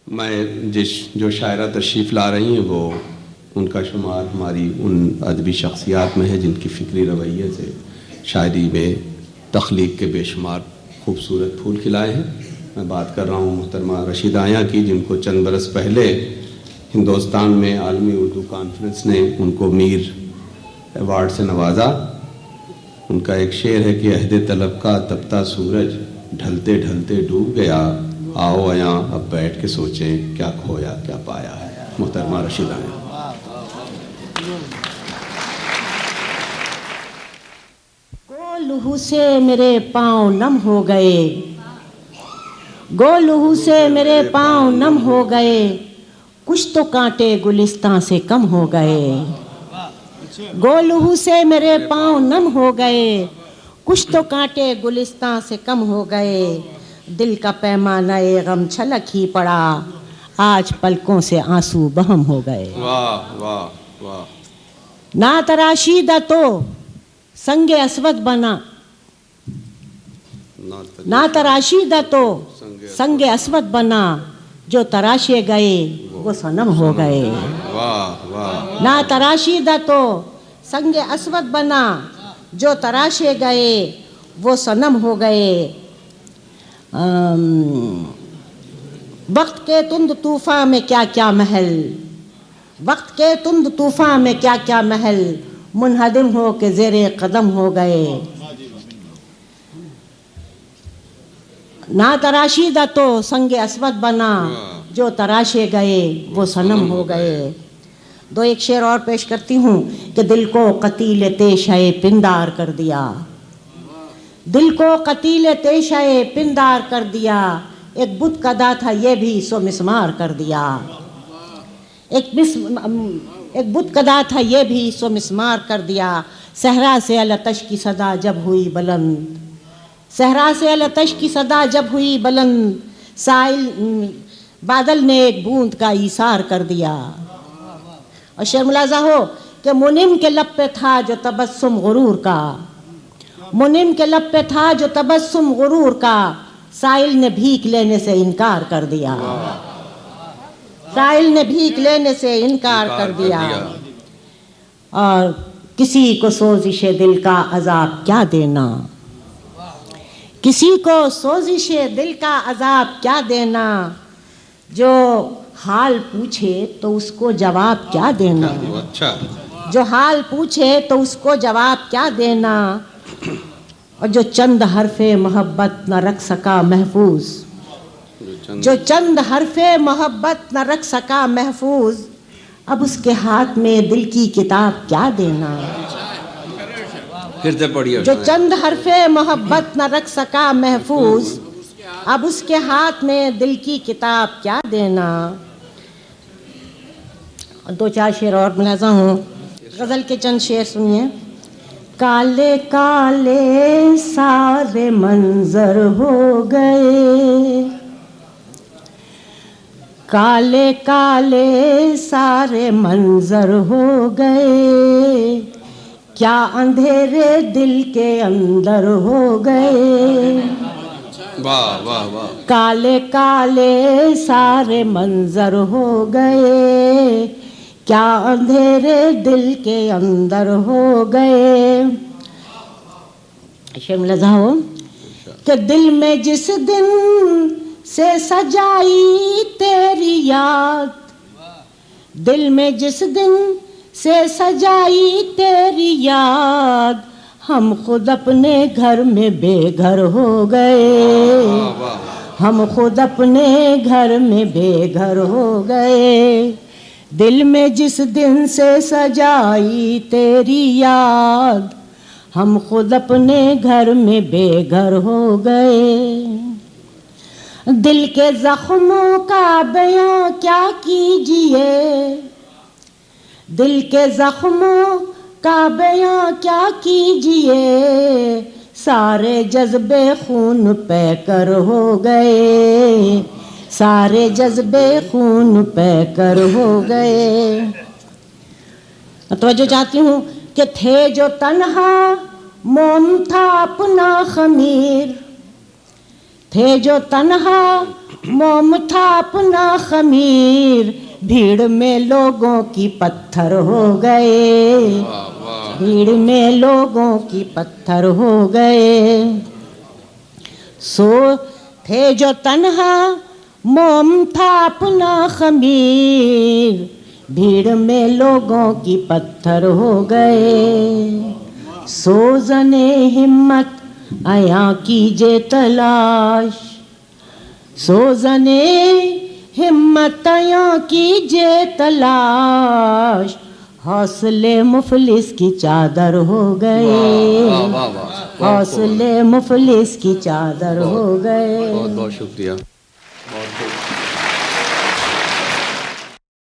मैं जो शायरा तशरीफ़ ला रही हैं वो उनका शुमार हमारी उन अदबी शख्सियात में है जिनकी फ़िक्री रवैये से शायरी में तख्लीक के बेशुमार खूबसूरत फूल खिलाए हैं। मैं बात कर रहा हूँ मोहतरमा रशीदा आया की, जिनको चंद बरस पहले हिंदुस्तान में आलमी उर्दू कॉन्फ्रेंस ने उनको मीर अवार्ड से नवाजा। उनका एक शेर है कि अहद तलब का तपता सूरज ढलते ढलते डूब गया, आओ आया अब बैठ के सोचें क्या खोया क्या पाया है। मोहतरमा रशीदा आया। गोलहू से मेरे पाँव नम हो गए, गोलहू से मेरे पाँव नम हो गए, कुछ तो कांटे गुलिस्तां से कम हो गए। गोलहू से मेरे पाँव नम हो गए, कुछ तो कांटे गुलिस्तां से कम हो गए। दिल का पैमाना ए गम छलक ही पड़ा, आज पलकों से आंसू बहम हो गए। वाह वाह वाह। ना तराशीदा तो संगे अस्वद बना, ना तराशीदा तो संगे अस्वद बना, जो तराशे गए वो सनम हो गए। वाह वाह। ना तराशीदा तो संगे अस्वद बना, जो तराशे गए वो सनम हो गए। वक्त के तुंद तूफान में क्या क्या महल, वक्त के तुंद तूफान में क्या क्या महल, मुनहदिम हो के ज़ेरे कदम हो गए। ना तराशीदा तो संगे अस्वद बना, जो तराशे गए वो सनम हो गए। दो एक शेर और पेश करती हूँ कि दिल को कतील तेशाए पिंदार कर दिया, दिल को कतील तेशाए पिंदार कर दिया। एक बुत कदा था ये भी सो मिस्मार कर दिया, एक बुत कदा था ये भी सो मिस्मार कर दिया। सहरा से अलतश की सदा जब हुई बुलंद, सहरा से अलतश की सदा जब हुई बुलंद, साइल बादल ने एक बूंद का ईसार कर दिया। और शेर मुलाजा हो कि मुनिम के लब पे था जो तबस्सुम गुरूर का, मुनिम के लब पे था जो तबस्सुम गुरूर का, साइल ने भीख लेने से इनकार कर दिया, साइल ने भीख लेने से इनकार कर दिया। और किसी को सोजिशे दिल का अजाब क्या देना, किसी को सोजिशे दिल का अजाब क्या देना, जो हाल पूछे तो उसको जवाब क्या देना। अच्छा। जो हाल पूछे तो उसको जवाब क्या देना। और जो चंद हरफे मोहब्बत न रख सका महफूज, जो चंद हरफे मोहब्बत न रख सका महफूज, अब उसके हाथ में दिल की किताब क्या देना। फिर से पढ़िए। जो चंद हरफे मोहब्बत न रख सका महफूज, अब उसके हाथ में दिल की किताब क्या देना। दो चार शेर और मुलाजा हूँ, गज़ल के चंद शेर सुनिए। काले काले सारे मंजर हो गए, काले काले सारे मंजर हो गए, क्या अंधेरे दिल के अंदर हो गए। वाह वाह वाह। काले काले सारे मंजर हो गए, क्या अंधेरे दिल के अंदर हो गए। शेर मुलाजा हो कि दिल में जिस दिन से सजाई तेरी याद, दिल में जिस दिन से सजाई तेरी याद, हम खुद अपने घर में बेघर हो गए, हम खुद अपने घर में बेघर हो गए। दिल में जिस दिन से सजाई तेरी याद, हम खुद अपने घर में बेघर हो गए। दिल के जख्मों का बयां क्या कीजिए, दिल के जख्मों का बयां क्या कीजिए, सारे जज्बे खून पैकर हो गए, सारे जज्बे खून पैकर हो गए। तवज्जो चाहती हूँ कि थे जो तन्हा मोम था अपना खमीर, थे जो तन्हा मोम था अपना खमीर, भीड़ में लोगों की पत्थर हो गए, भीड़ में लोगों की पत्थर हो गए। सो थे जो तन्हा मोम था अपना खमीर, भीड़ में लोगों की पत्थर हो गए। सोजने हिम्मत आया कीजे तलाश, सोजने हिम्मत आया कीजे तलाश, हौसले मुफलिस की चादर हो गए, हौसले मुफलिस की चादर हो गए। बहुत बहुत शुक्रिया। बहुत